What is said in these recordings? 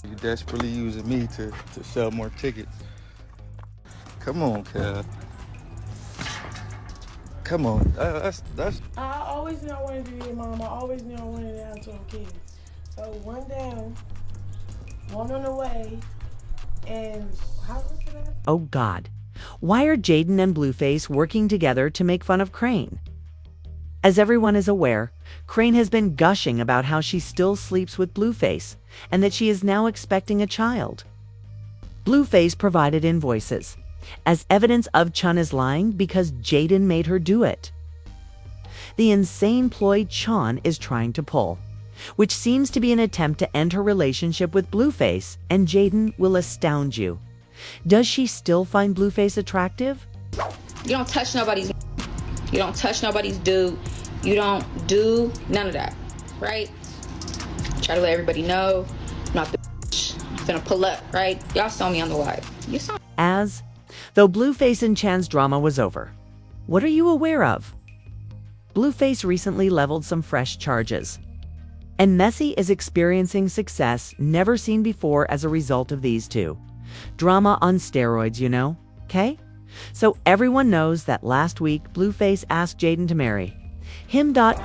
You desperately using me to sell more tickets. Come on, Cal. Come on. That's. I always knew I wanted to be a mom. I always knew I wanted to have 12 kids. So one down, one on the way, and how was it? Oh God. Why are Jaidyn and Blueface working together to make fun of Chrisean? As everyone is aware, Chrisean has been gushing about how she still sleeps with Blueface and that she is now expecting a child. Blueface provided invoices as evidence of Chun is lying because Jaidyn made her do it. The insane ploy Chun is trying to pull, which seems to be an attempt to end her relationship with Blueface, and Jaidyn will astound you. Does she still find Blueface attractive? You don't touch nobody's. You don't touch nobody's dude. You don't do none of that, right? Try to let everybody know I'm not the bitch. I'm gonna pull up, right? Y'all saw me on the live. You saw. As though Blueface and Chan's drama was over, what are you aware of? Blueface recently leveled some fresh charges, and Messi is experiencing success never seen before as a result of these two. Drama on steroids, you know, okay? So everyone knows that last week Blueface asked Jaidyn to marry him. Y'all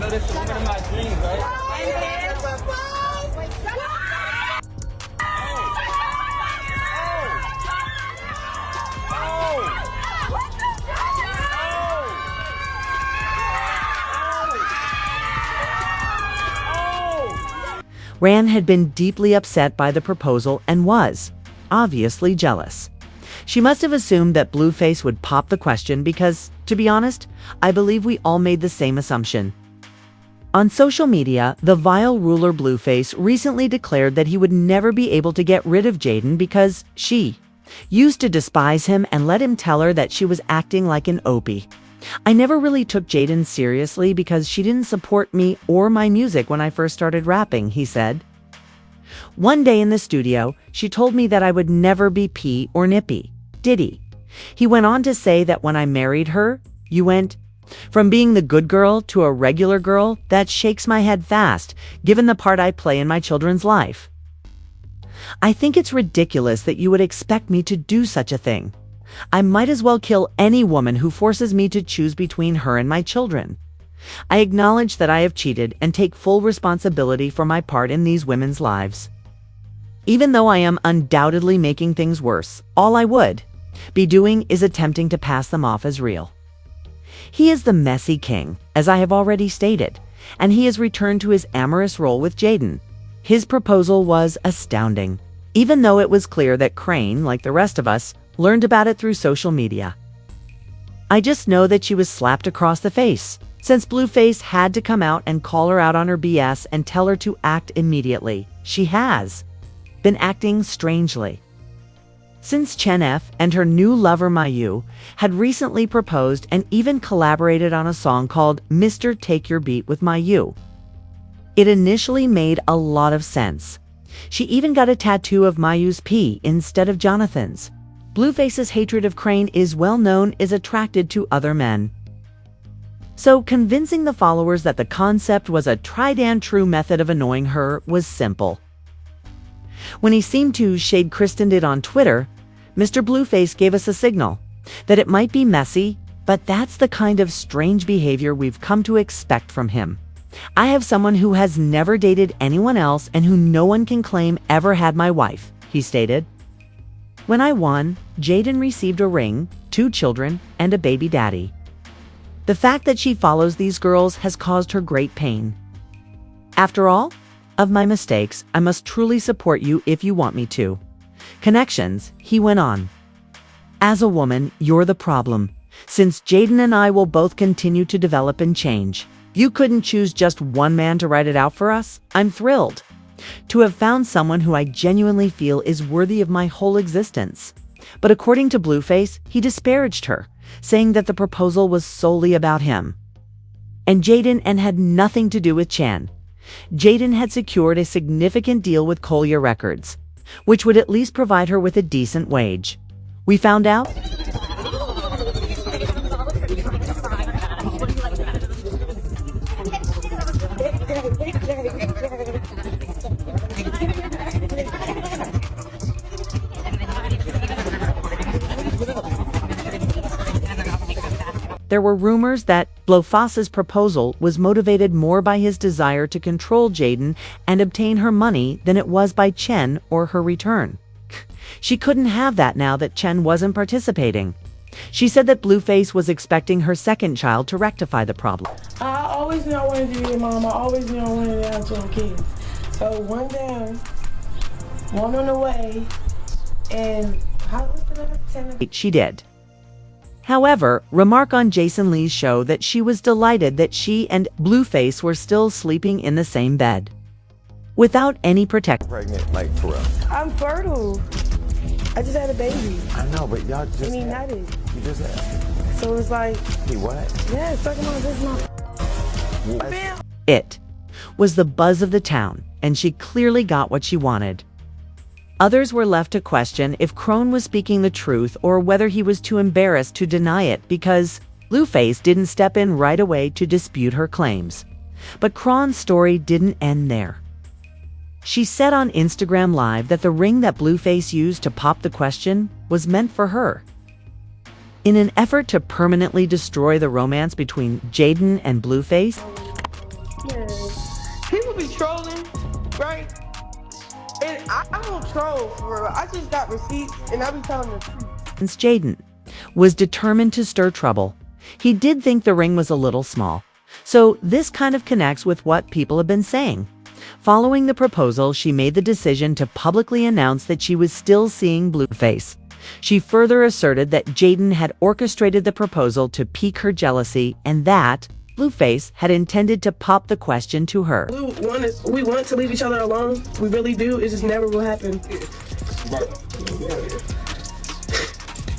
know this is one of my dreams, right? Ran had been deeply upset by the proposal and was, obviously, jealous. She must have assumed that Blueface would pop the question because, to be honest, I believe we all made the same assumption. On social media, the vile ruler Blueface recently declared that he would never be able to get rid of Jaidyn because she used to despise him and let him tell her that she was acting like an opie. I never really took Jaidyn seriously because she didn't support me or my music when I first started rapping, he said. One day in the studio, she told me that I would never be P or Nippy. Did he? He went on to say that when I married her, you went from being the good girl to a regular girl. That shakes my head fast, given the part I play in my children's life. I think it's ridiculous that you would expect me to do such a thing. I might as well kill any woman who forces me to choose between her and my children. I acknowledge that I have cheated and take full responsibility for my part in these women's lives. Even though I am undoubtedly making things worse, all I would be doing is attempting to pass them off as real. He is the messy king, as I have already stated, and he has returned to his amorous role with Jaidyn. His proposal was astounding, even though it was clear that Chrisean, like the rest of us, learned about it through social media. I just know that she was slapped across the face, since Blueface had to come out and call her out on her BS and tell her to act immediately. She has been acting strangely. Since Chen F and her new lover Mayu had recently proposed and even collaborated on a song called Mr. Take Your Beat with Mayu. It initially made a lot of sense. She even got a tattoo of Mayu's P instead of Jonathan's. Blueface's hatred of Chrisean is well known, is attracted to other men. So convincing the followers that the concept was a tried and true method of annoying her was simple. When he seemed to shade Kristen did on Twitter, Mr. Blueface gave us a signal that it might be messy, but that's the kind of strange behavior we've come to expect from him. I have someone who has never dated anyone else and who no one can claim ever had my wife, he stated. When I won, Jaidyn received a ring, 2 children, and a baby daddy. The fact that she follows these girls has caused her great pain. After all of my mistakes, I must truly support you if you want me to. Connections, he went on. As a woman, you're the problem. Since Jaidyn and I will both continue to develop and change, you couldn't choose just one man to write it out for us. I'm thrilled to have found someone who I genuinely feel is worthy of my whole existence. But according to Blueface, he disparaged her, saying that the proposal was solely about him and Jaidyn and had nothing to do with Chan. Jaidyn had secured a significant deal with Collier Records, which would at least provide her with a decent wage. We found out there were rumors that Blueface's proposal was motivated more by his desire to control Jaidyn and obtain her money than it was by Chen or her return. She couldn't have that now that Chen wasn't participating. She said that Blueface was expecting her second child to rectify the problem. I always knew I wanted to be a mom. I always knew I wanted to have 12 kids. So one down, one on the way, and how was the 10? She did. However, remark on Jason Lee's show that she was delighted that she and Blueface were still sleeping in the same bed, without any protection. Pregnant, like for real. I'm fertile. I just had a baby. I know, but y'all just. And he nutted. You just had. So it's like. He what? Yeah, sucking on this mouth. It was the buzz of the town, and she clearly got what she wanted. Others were left to question if Crone was speaking the truth or whether he was too embarrassed to deny it because Blueface didn't step in right away to dispute her claims. But Crone's story didn't end there. She said on Instagram Live that the ring that Blueface used to pop the question was meant for her. In an effort to permanently destroy the romance between Jaidyn and Blueface, People be trolling, right? And I don't troll for real. I just got receipts and I be telling the truth. since Jaidyn was determined to stir trouble, he did think the ring was a little small. So this kind of connects with what people have been saying. Following the proposal, she made the decision to publicly announce that she was still seeing Blueface. She further asserted that Jaidyn had orchestrated the proposal to pique her jealousy and that Blueface had intended to pop the question to her. We want to leave each other alone. We really do. It just never will happen.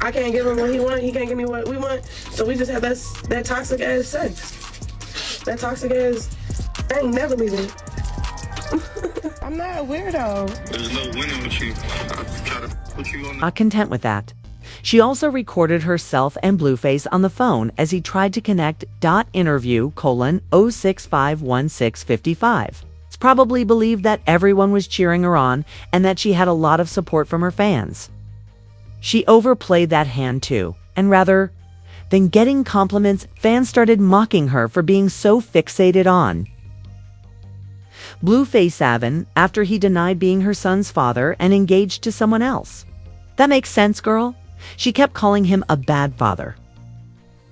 I can't give him what he wants. He can't give me what we want. So we just have that toxic ass sex. That toxic ass. I ain't never leaving. I'm not a weirdo. There's no winning with you. I try to put you on. Not content with that, she also recorded herself and Blueface on the phone as he tried to connect. Interview 0651655. It's probably believed that everyone was cheering her on and that she had a lot of support from her fans. She overplayed that hand too, and rather than getting compliments, fans started mocking her for being so fixated on Blueface after he denied being her son's father and engaged to someone else. That makes sense, girl. She kept calling him a bad father.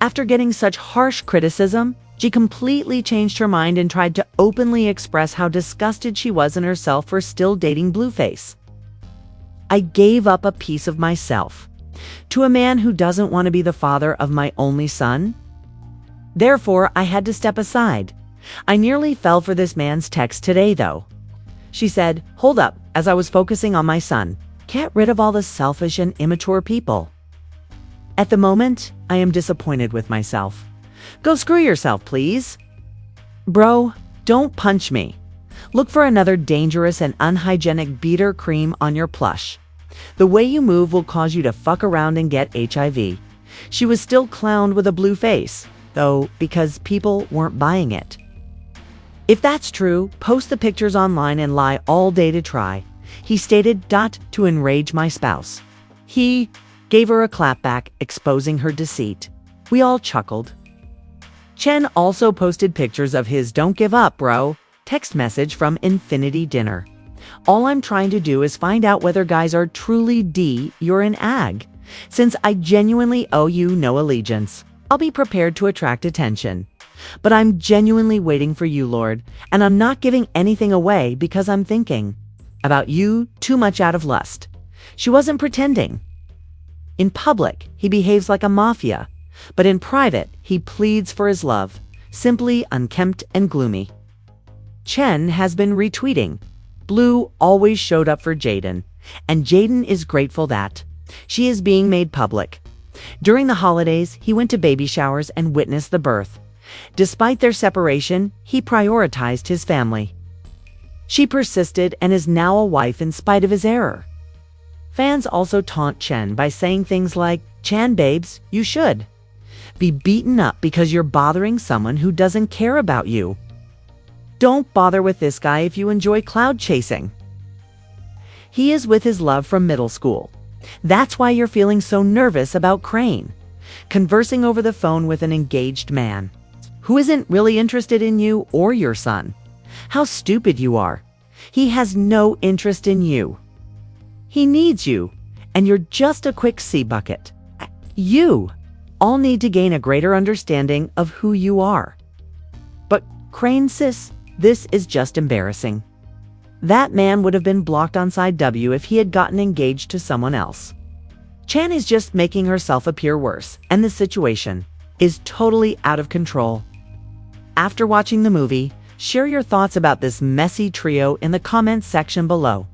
After getting such harsh criticism, she completely changed her mind and tried to openly express how disgusted she was in herself for still dating Blueface. I gave up a piece of myself to a man who doesn't want to be the father of my only son. Therefore, I had to step aside. I nearly fell for this man's text today, though. She said, "Hold up," as I was focusing on my son. "Get rid of all the selfish and immature people." At the moment, I am disappointed with myself. Go screw yourself, please. Bro, don't punch me. Look for another dangerous and unhygienic beater cream on your plush. The way you move will cause you to fuck around and get HIV. She was still clowned with a blue face, though, because people weren't buying it. If that's true, post the pictures online and lie all day to try. He stated, to enrage my spouse. He gave her a clapback, exposing her deceit. We all chuckled. Chen also posted pictures of his "Don't give up, bro" text message from Infinity Dinner. All I'm trying to do is find out whether guys are truly you're an ag. Since I genuinely owe you no allegiance, I'll be prepared to attract attention. But I'm genuinely waiting for you, Lord, and I'm not giving anything away because I'm thinking about you too much out of lust. She wasn't pretending. In public, he behaves like a mafia, but in private, he pleads for his love, simply unkempt and gloomy. Chen has been retweeting. Blue always showed up for Jaidyn, and Jaidyn is grateful that she is being made public. During the holidays, he went to baby showers and witnessed the birth. Despite their separation, he prioritized his family. She persisted and is now a wife in spite of his error. Fans also taunt Chen by saying things like, "Chan babes, you should be beaten up because you're bothering someone who doesn't care about you. Don't bother with this guy if you enjoy cloud chasing. He is with his love from middle school. That's why you're feeling so nervous about Crane. conversing over the phone with an engaged man who isn't really interested in you or your son. How stupid you are. He has no interest in you. He needs you, and you're just a quick sea bucket. You all need to gain a greater understanding of who you are. But Crane sis, this is just embarrassing. That man would have been blocked on side W if he had gotten engaged to someone else. Chan is just making herself appear worse, and the situation is totally out of control. After watching the movie, share your thoughts about this messy trio in the comments section below.